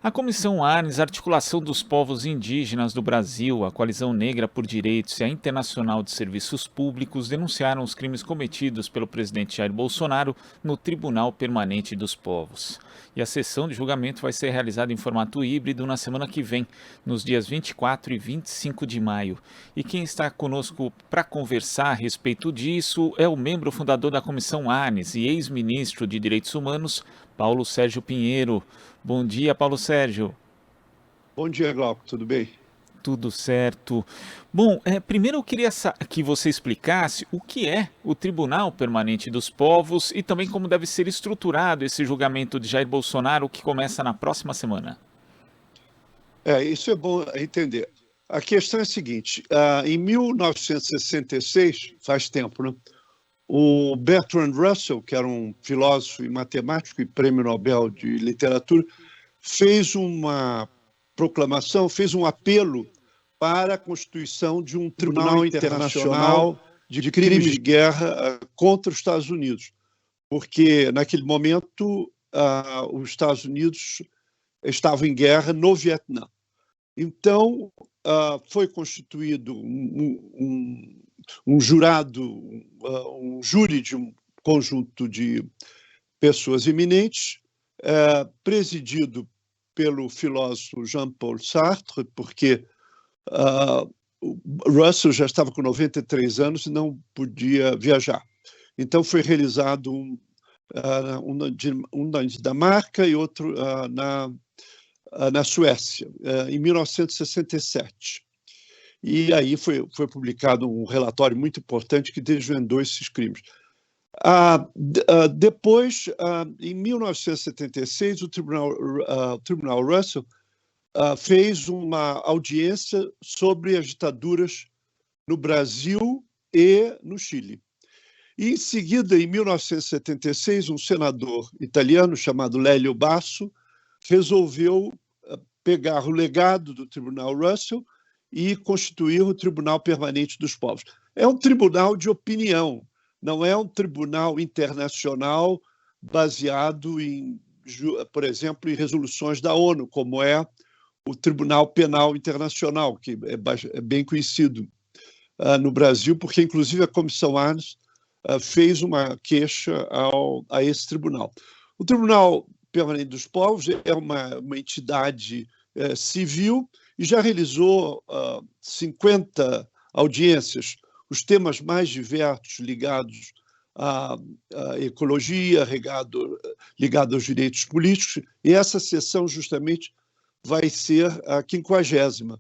A Comissão Arnes, a Articulação dos Povos Indígenas do Brasil, a Coalizão Negra por Direitos e a Internacional de Serviços Públicos denunciaram os crimes cometidos pelo presidente Jair Bolsonaro no Tribunal Permanente dos Povos. E a sessão de julgamento vai ser realizada em formato híbrido na semana que vem, nos dias 24 e 25 de maio. E quem está conosco para conversar a respeito disso é o membro fundador da Comissão Arnes e ex-ministro de Direitos Humanos, Paulo Sérgio Pinheiro. Bom dia, Paulo Sérgio. Bom dia, Glauco, tudo bem? Tudo certo. Bom, primeiro eu queria que você explicasse o que é o Tribunal Permanente dos Povos e também como deve ser estruturado esse julgamento de Jair Bolsonaro que começa na próxima semana. Isso é bom entender. A questão é a seguinte: em 1966, faz tempo, né? O Bertrand Russell, que era um filósofo e matemático e prêmio Nobel de Literatura, fez uma proclamação, fez um apelo para a constituição de um Tribunal Internacional de Crimes de Guerra contra os Estados Unidos, porque naquele momento os Estados Unidos estavam em guerra no Vietnã. Então, foi constituído um jurado, um júri de um conjunto de pessoas eminentes, presidido pelo filósofo Jean-Paul Sartre, porque o Russell já estava com 93 anos e não podia viajar. Então, foi realizado um na Dinamarca e outro na Suécia, em 1967. E aí foi publicado um relatório muito importante que desvendou esses crimes. Depois, em 1976, o Tribunal Russell fez uma audiência sobre as ditaduras no Brasil e no Chile. E, em seguida, em 1976, um senador italiano chamado Lélio Basso resolveu pegar o legado do Tribunal Russell e constituir o Tribunal Permanente dos Povos. É um tribunal de opinião, não é um tribunal internacional baseado em, por exemplo, em resoluções da ONU, como é o Tribunal Penal Internacional, que é bem conhecido no Brasil, porque, inclusive, a Comissão Arnes fez uma queixa a esse tribunal. O Tribunal Permanente dos Povos é uma entidade civil e já realizou 50 audiências, os temas mais diversos ligados à ecologia, ligado aos direitos políticos, e essa sessão justamente vai ser a 50ª,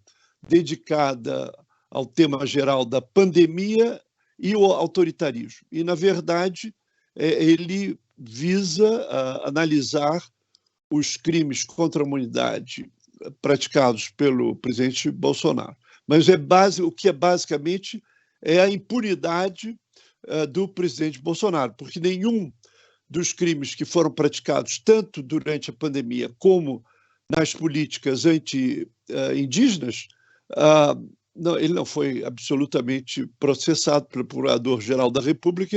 dedicada ao tema geral da pandemia e o autoritarismo. E, na verdade, ele visa analisar os crimes contra a humanidade praticados pelo presidente Bolsonaro. Mas o que é basicamente é a impunidade do presidente Bolsonaro, porque nenhum dos crimes que foram praticados tanto durante a pandemia como nas políticas anti-indígenas, ele não foi absolutamente processado pelo Procurador-Geral da República,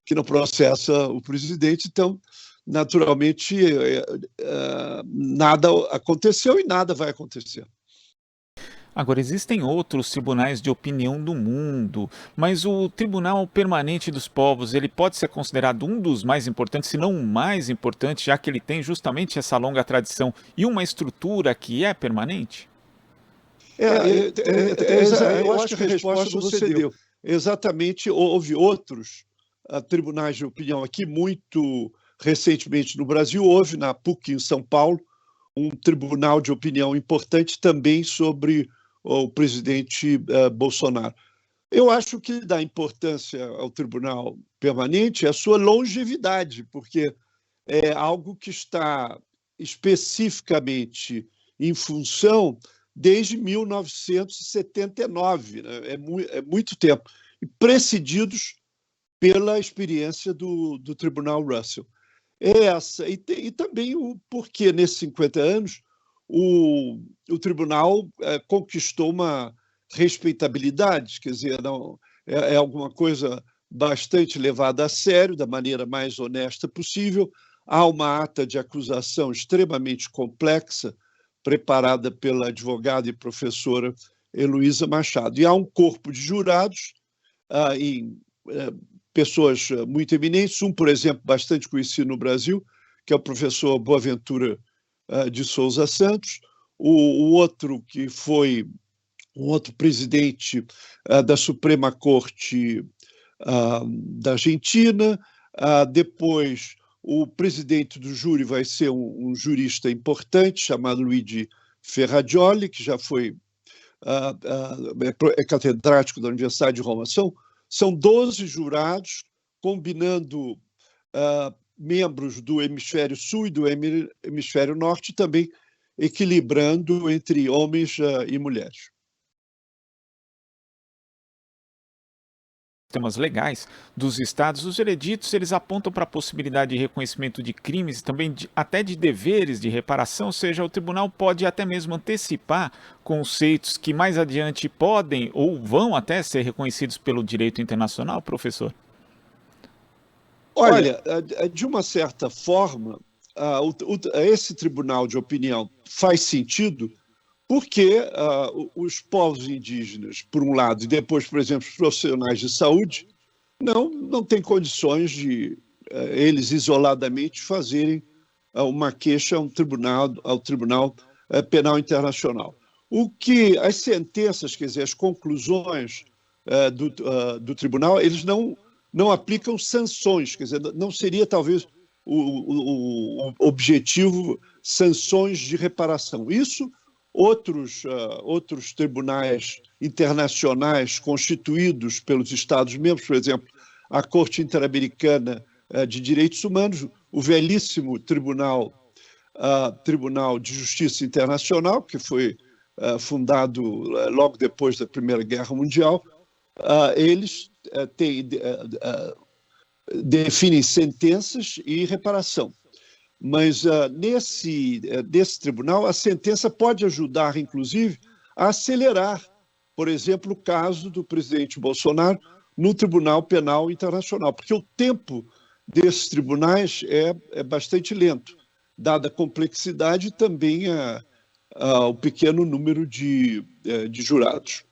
que não processa o presidente. Então, naturalmente, nada aconteceu e nada vai acontecer. Agora, existem outros tribunais de opinião do mundo, mas o Tribunal Permanente dos Povos, ele pode ser considerado um dos mais importantes, se não o mais importante, já que ele tem justamente essa longa tradição e uma estrutura que é permanente? Eu acho que a resposta você deu. Exatamente, houve outros tribunais de opinião aqui, muito recentemente no Brasil, houve na PUC em São Paulo um tribunal de opinião importante também sobre o presidente Bolsonaro. Eu acho que dá importância ao Tribunal Permanente a sua longevidade, porque é algo que está especificamente em função desde 1979, né? É muito tempo, e precedidos pela experiência do Tribunal Russell. E também o porquê, nesses 50 anos, o tribunal conquistou uma respeitabilidade, quer dizer, não, alguma coisa bastante levada a sério, da maneira mais honesta possível. Há uma ata de acusação extremamente complexa, preparada pela advogada e professora Heloísa Machado. E há um corpo de jurados, pessoas muito eminentes, por exemplo, bastante conhecido no Brasil, que é o professor Boaventura de Souza Santos, o outro que foi um outro presidente da Suprema Corte da Argentina, depois o presidente do júri vai ser um jurista importante chamado Luigi Ferrajoli, que já foi é catedrático da Universidade de Roma. São 12 jurados, combinando membros do hemisfério sul e do hemisfério norte, também equilibrando entre homens e mulheres. Sistemas legais dos estados, os ereditos eles apontam para a possibilidade de reconhecimento de crimes e também até de deveres de reparação, ou seja, o tribunal pode até mesmo antecipar conceitos que mais adiante podem ou vão até ser reconhecidos pelo direito internacional, professor? Olha, de uma certa forma, esse tribunal de opinião faz sentido porque os povos indígenas, por um lado, e depois, por exemplo, os profissionais de saúde, não têm condições de, eles isoladamente, fazerem uma queixa ao Tribunal Penal Internacional. O que as sentenças, quer dizer, as conclusões do tribunal, eles não aplicam sanções, quer dizer, não seria talvez o objetivo sanções de reparação. Isso outros tribunais internacionais constituídos pelos Estados-membros, por exemplo, a Corte Interamericana de Direitos Humanos, o velhíssimo Tribunal de Justiça Internacional, que foi fundado logo depois da Primeira Guerra Mundial, eles definem sentenças e reparação. Mas nesse tribunal, a sentença pode ajudar, inclusive, a acelerar, por exemplo, o caso do presidente Bolsonaro no Tribunal Penal Internacional, porque o tempo desses tribunais é bastante lento, dada a complexidade e também o pequeno número de jurados.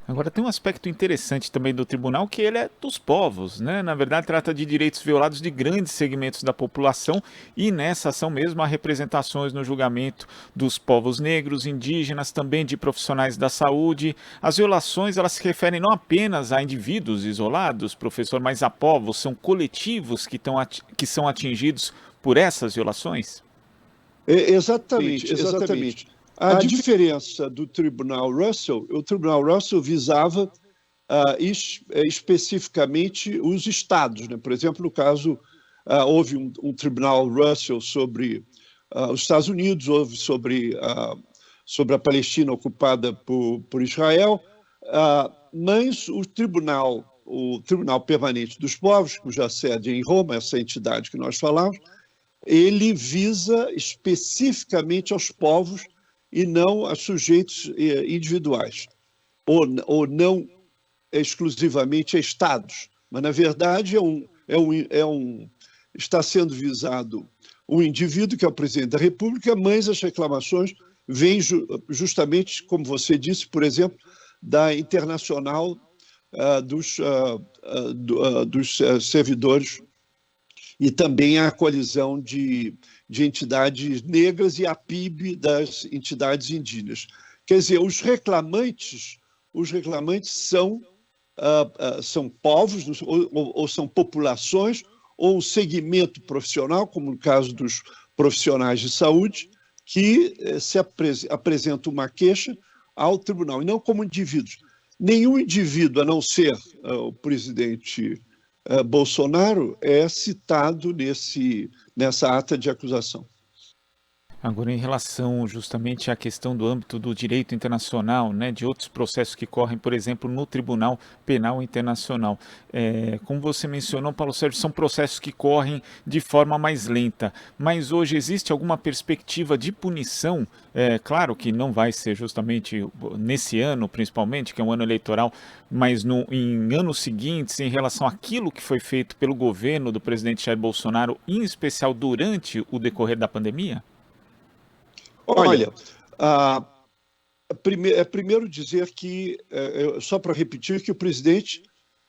Agora tem um aspecto interessante também do tribunal que ele é dos povos, né? Na verdade trata de direitos violados de grandes segmentos da população e nessa ação mesmo há representações no julgamento dos povos negros, indígenas, também de profissionais da saúde. As violações elas se referem não apenas a indivíduos isolados, professor, mas a povos, são coletivos que são atingidos por essas violações? Exatamente. A diferença do Tribunal Russell, o Tribunal Russell visava especificamente os estados, né? Por exemplo, no caso, houve um Tribunal Russell sobre os Estados Unidos, houve sobre a Palestina ocupada por Israel, mas o Tribunal Permanente dos Povos, cuja sede é em Roma, essa entidade que nós falamos, ele visa especificamente aos povos e não a sujeitos individuais, ou não exclusivamente a estados. Mas, na verdade, está sendo visado um indivíduo, que é o presidente da República, mas as reclamações vêm justamente, como você disse, por exemplo, da Internacional dos Servidores e também a coalizão de entidades negras e a PIB das entidades indígenas. Quer dizer, os reclamantes são povos, ou são populações, ou um segmento profissional, como no caso dos profissionais de saúde, que apresenta uma queixa ao tribunal, e não como indivíduos. Nenhum indivíduo, a não ser o presidente Bolsonaro, é citado nessa ata de acusação. Agora, em relação justamente à questão do âmbito do direito internacional, né, de outros processos que correm, por exemplo, no Tribunal Penal Internacional. Como você mencionou, Paulo Sérgio, são processos que correm de forma mais lenta, mas hoje existe alguma perspectiva de punição? Claro que não vai ser justamente nesse ano, principalmente, que é um ano eleitoral, mas em anos seguintes, em relação àquilo que foi feito pelo governo do presidente Jair Bolsonaro, em especial durante o decorrer da pandemia? Olha, ah, primeiro dizer que, só para repetir, que o presidente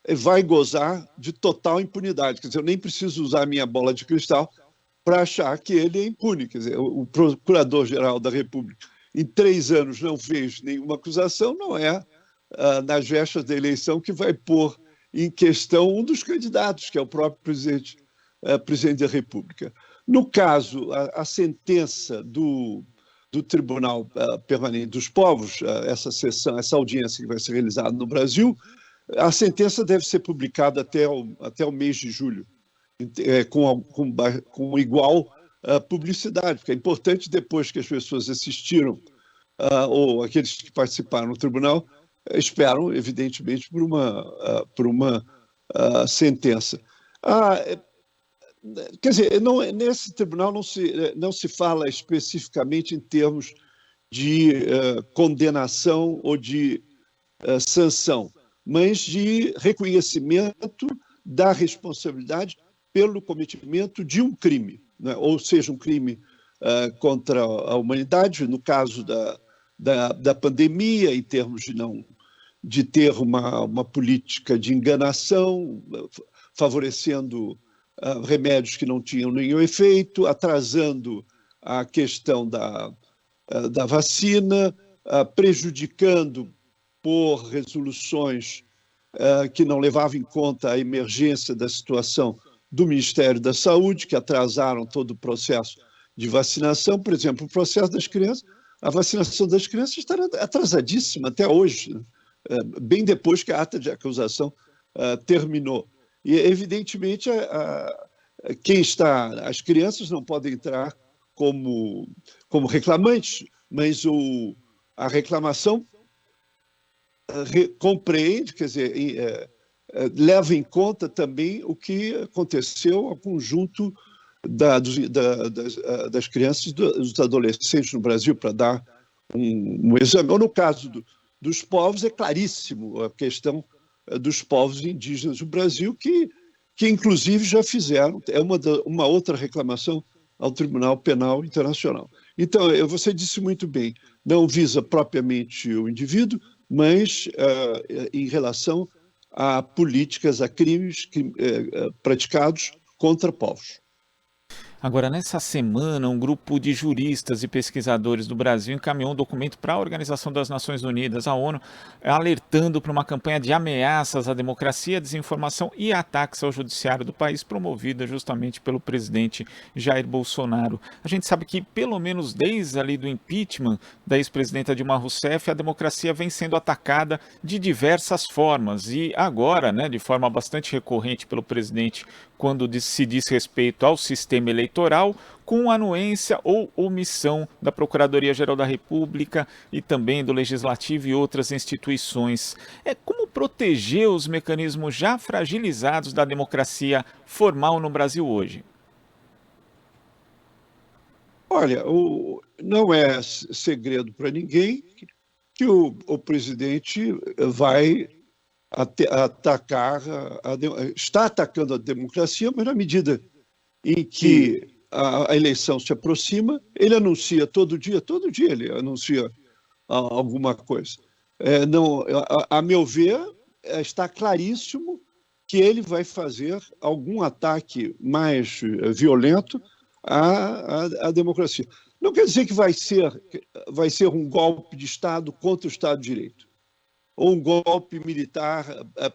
vai gozar de total impunidade. Quer dizer, eu nem preciso usar a minha bola de cristal para achar que ele é impune. Quer dizer, o Procurador-Geral da República, em 3 anos, não fez nenhuma acusação, não é nas vésperas da eleição que vai pôr em questão um dos candidatos, que é o próprio presidente da República. No caso, a sentença do Tribunal Permanente dos Povos, essa sessão, essa audiência que vai ser realizada no Brasil, a sentença deve ser publicada até o mês de julho, com igual publicidade, porque é importante, depois que as pessoas assistiram, ou aqueles que participaram no tribunal, esperam, evidentemente, por uma sentença. Quer dizer, nesse tribunal não se fala especificamente em termos de condenação ou de sanção, mas de reconhecimento da responsabilidade pelo cometimento de um crime, né? Ou seja, um crime contra a humanidade, no caso da pandemia, em termos de ter uma política de enganação, favorecendo remédios que não tinham nenhum efeito, atrasando a questão da vacina, prejudicando por resoluções que não levavam em conta a emergência da situação do Ministério da Saúde, que atrasaram todo o processo de vacinação. Por exemplo, o processo das crianças, a vacinação das crianças está atrasadíssima até hoje, né? Bem depois que a ata de acusação terminou. E, evidentemente, as crianças não podem entrar como reclamantes, mas a reclamação compreende, quer dizer, leva em conta também o que aconteceu ao conjunto das crianças e dos adolescentes no Brasil, para dar um exame. Ou no caso dos povos, é claríssimo a questão dos povos indígenas do Brasil, que inclusive já fizeram, uma outra reclamação ao Tribunal Penal Internacional. Então, você disse muito bem, não visa propriamente o indivíduo, mas em relação a políticas, a crimes praticados contra povos. Agora, nessa semana, um grupo de juristas e pesquisadores do Brasil encaminhou um documento para a Organização das Nações Unidas, a ONU, alertando para uma campanha de ameaças à democracia, desinformação e ataques ao judiciário do país, promovida justamente pelo presidente Jair Bolsonaro. A gente sabe que, pelo menos desde ali do impeachment da ex-presidenta Dilma Rousseff, a democracia vem sendo atacada de diversas formas e agora, né, de forma bastante recorrente pelo presidente, quando se diz respeito ao sistema eleitoral, com anuência ou omissão da Procuradoria-Geral da República e também do Legislativo e outras instituições. Como proteger os mecanismos já fragilizados da democracia formal no Brasil hoje? Olha, não é segredo para ninguém que o presidente vai está atacando a democracia, mas na medida em que a eleição se aproxima, ele anuncia todo dia ele anuncia alguma coisa. A meu ver, está claríssimo que ele vai fazer algum ataque mais violento à democracia. Não quer dizer que vai ser um golpe de Estado contra o Estado de Direito, ou um golpe militar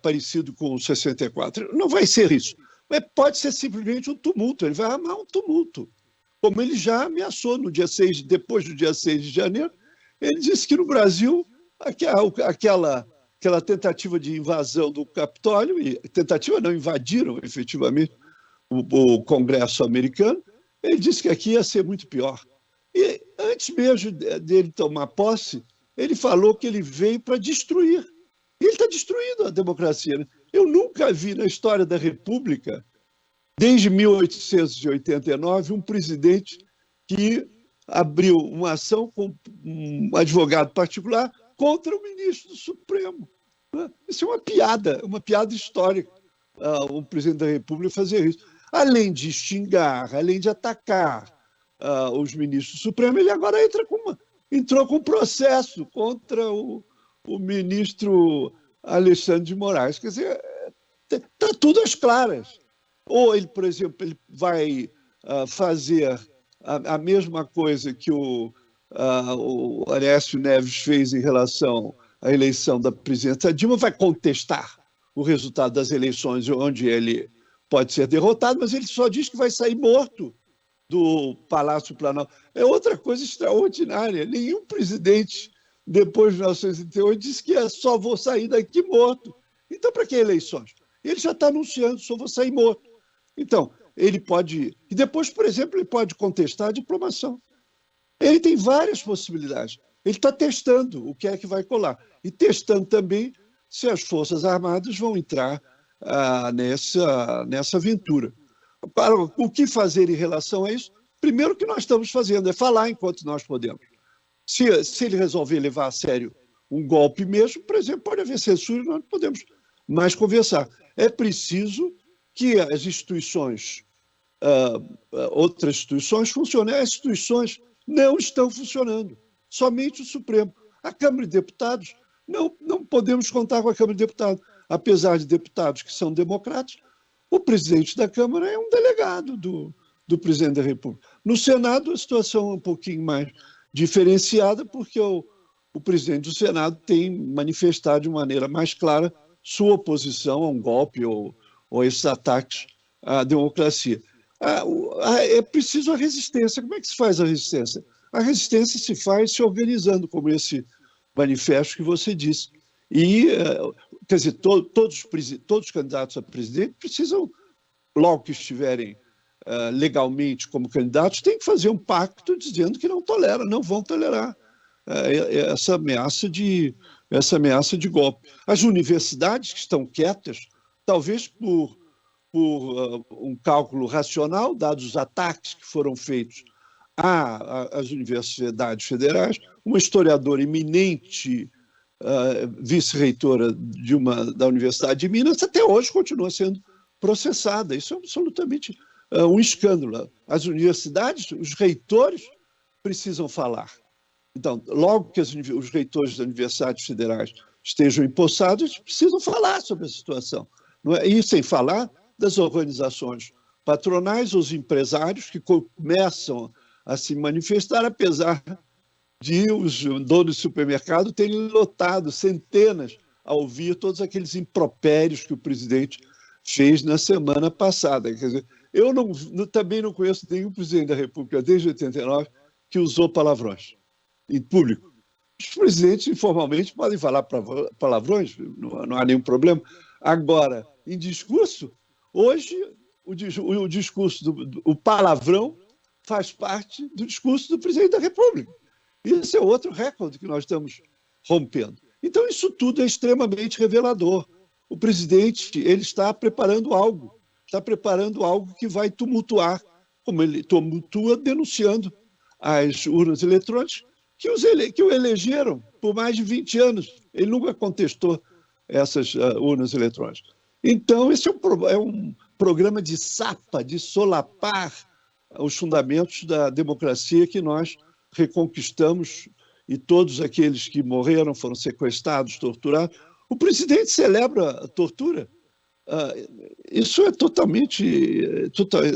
parecido com o 64. Não vai ser isso. Mas pode ser simplesmente um tumulto. Ele vai armar um tumulto, como ele já ameaçou depois do dia 6 de janeiro. Ele disse que no Brasil, aquela tentativa de invasão do Capitólio, tentativa não, invadiram efetivamente o Congresso americano, ele disse que aqui ia ser muito pior. E antes mesmo dele tomar posse, ele falou que ele veio para destruir. E ele está destruindo a democracia, né? Eu nunca vi na história da República, desde 1889, um presidente que abriu uma ação com um advogado particular contra o ministro do Supremo. Isso é uma piada histórica, um presidente da República fazer isso. Além de xingar, além de atacar os ministros do Supremo, ele agora entrou com processo contra o ministro Alexandre de Moraes. Quer dizer, está tudo às claras. Ou ele, por exemplo, ele vai fazer a mesma coisa que o Aécio Neves fez em relação à eleição da presidenta Dilma, vai contestar o resultado das eleições onde ele pode ser derrotado, mas ele só diz que vai sair morto do Palácio Planalto. É outra coisa extraordinária. Nenhum presidente, depois de 1938, disse que só vou sair daqui morto. Então, para que eleições? Ele já está anunciando, só vou sair morto. Então, ele pode... E depois, por exemplo, ele pode contestar a diplomação. Ele tem várias possibilidades. Ele está testando o que é que vai colar. E testando também se as Forças Armadas vão entrar nessa aventura. Para o que fazer em relação a isso? Primeiro, o que nós estamos fazendo é falar enquanto nós podemos. Se ele resolver levar a sério um golpe mesmo, por exemplo, pode haver censura e nós não podemos mais conversar. É preciso que as instituições, outras instituições funcionem. As instituições não estão funcionando, somente o Supremo. A Câmara de Deputados, não podemos contar com a Câmara de Deputados. Apesar de deputados que são democratas, o presidente da Câmara é um delegado do presidente da República. No Senado, a situação é um pouquinho mais diferenciada, porque o presidente do Senado tem manifestado de maneira mais clara sua oposição a um golpe ou a esses ataques à democracia. É preciso a resistência. Como é que se faz a resistência? A resistência se faz se organizando, como esse manifesto que você disse. E, quer dizer, todos os candidatos a presidente precisam, logo que estiverem legalmente como candidatos, têm que fazer um pacto dizendo que não vão tolerar essa ameaça de golpe. As universidades que estão quietas, talvez por um cálculo racional, dados os ataques que foram feitos às universidades federais, uma historiadora eminente, vice-reitora da Universidade de Minas, até hoje continua sendo processada. Isso é absolutamente um escândalo. As universidades, os reitores precisam falar. Então, logo que os reitores das universidades federais estejam empossados, eles precisam falar sobre a situação. Não é? E sem falar das organizações patronais, os empresários que começam a se manifestar, apesar de os donos de supermercado terem lotado centenas a ouvir todos aqueles impropérios que o presidente fez na semana passada. Quer dizer, eu também não conheço nenhum presidente da República desde 89 que usou palavrões em público. Os presidentes, informalmente, podem falar palavrões, não há nenhum problema. Agora, em discurso, hoje, o discurso o palavrão faz parte do discurso do presidente da República. Esse é outro recorde que nós estamos rompendo. Então, isso tudo é extremamente revelador. O presidente ele está preparando algo que vai tumultuar, como ele tumultua denunciando as urnas eletrônicas que o elegeram por mais de 20 anos. Ele nunca contestou essas urnas eletrônicas. Então, esse é um programa de solapar os fundamentos da democracia que nós reconquistamos, e todos aqueles que morreram foram sequestrados, torturados. O presidente celebra a tortura. Isso é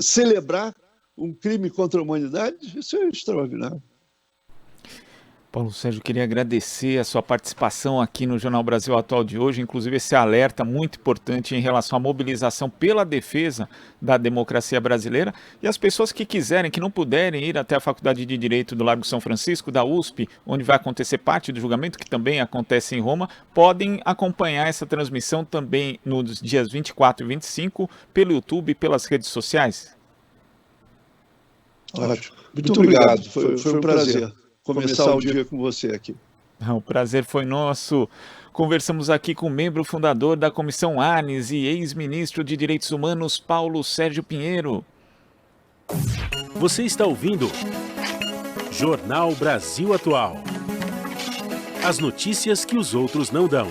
celebrar um crime contra a humanidade, isso é extraordinário. Paulo Sérgio, queria agradecer a sua participação aqui no Jornal Brasil Atual de hoje, inclusive esse alerta muito importante em relação à mobilização pela defesa da democracia brasileira, e as pessoas que quiserem, que não puderem ir até a Faculdade de Direito do Largo São Francisco, da USP, onde vai acontecer parte do julgamento, que também acontece em Roma, podem acompanhar essa transmissão também nos dias 24 e 25 pelo YouTube e pelas redes sociais. Ótimo. Muito obrigado. Foi um prazer começar o dia com você aqui. O prazer foi nosso. Conversamos aqui com o membro fundador da Comissão Anis e ex-ministro de Direitos Humanos, Paulo Sérgio Pinheiro. Você está ouvindo Jornal Brasil Atual. As notícias que os outros não dão.